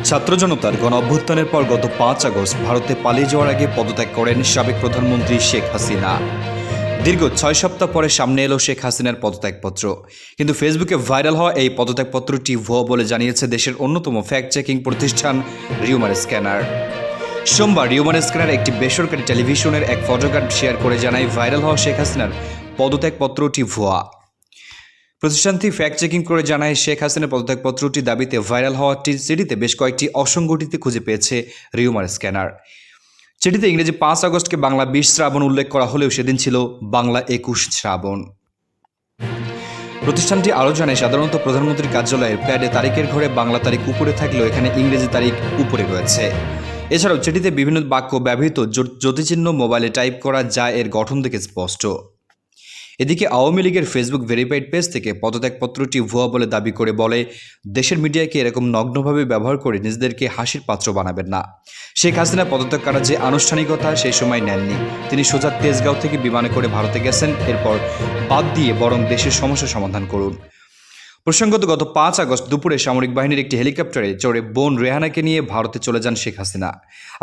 ছাত্র জনতার গণ অভ্যুত্থানের পর গত 5 আগস্ট ভারতে পালিয়ে যাওয়ার আগে পদত্যাগ করেন সাবেক প্রধানমন্ত্রী শেখ হাসিনা। দীর্ঘ 6 সপ্তাহ পরে সামনে এলো শেখ হাসিনার পদত্যাগপত্র। কিন্তু ফেসবুকে ভাইরাল হওয়া এই পদত্যাগপত্রটি ভুয়া বলে জানিয়েছে দেশের অন্যতম ফ্যাক্ট চেকিং প্রতিষ্ঠান রিউমার স্ক্যানার। সোমবার রিউমার স্ক্যানার একটি বেসরকারি টেলিভিশনের এক ফটোগ্রাফ শেয়ার করে জানায় ভাইরাল হওয়া শেখ হাসিনার পদত্যাগপত্রটি ভুয়া। প্রতিষ্ঠানটি ফ্যাক্ট চেকিং করে জানায় শেখ হাসিনার পদত্যাগপত্রটি দাবিতে ভাইরাল হওয়া চিঠিতে বেশ কয়েকটি অসঙ্গতিতে খুঁজে পেয়েছে রিউমার স্ক্যানার। চিঠিতে ইংরেজি 5 আগস্টকে বাংলা 20 শ্রাবণ উল্লেখ করা হলেও সেদিন ছিল বাংলা 21 শ্রাবণ। প্রতিষ্ঠানটি আরও জানায় সাধারণত প্রধানমন্ত্রীর কার্যালয়ের প্যাডে তারিখের ঘরে বাংলা তারিখ উপরে থাকলেও এখানে ইংরেজি তারিখ উপরে রয়েছে। এছাড়াও চিঠিতে বিভিন্ন বাক্য ব্যবহৃত জ্যোতিচিহ্ন মোবাইলে টাইপ করা যা এর গঠন থেকে স্পষ্ট। এদিকে আওয়ামী লীগের ফেসবুক ভেরিফাইড পেজ থেকে পদত্যাগপত্রটি ভুয়া বলে দাবি করে বলে, দেশের মিডিয়াকে এরকম নগ্নভাবে ব্যবহার করে নিজেদেরকে হাসির পাত্র বানাবেন না। শেখ হাসিনা পদত্যাগ করার যে আনুষ্ঠানিকতা সেই সময় নেননি। তিনি সোজা তেজগাঁও থেকে বিমানে করে ভারতে গেছেন। এরপর বাদ দিয়ে বরং দেশের সমস্যা সমাধান করুন। প্রসঙ্গত গত 5 আগস্ট দুপুরে সামরিক বাহিনীর একটি হেলিকপ্টারে চড়ে বোন রেহানাকে নিয়ে ভারতে চলে যান শেখ হাসিনা।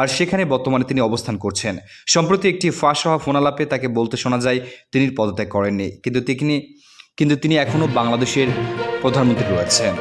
আর সেখানে বর্তমানে তিনি অবস্থান করছেন। সম্প্রতি একটি ফাঁস হওয়া ফোনালাপে তাকে বলতে শোনা যায় তিনি পদত্যাগ করেননি, কিন্তু তিনি এখনও বাংলাদেশের প্রধানমন্ত্রী রয়েছেন।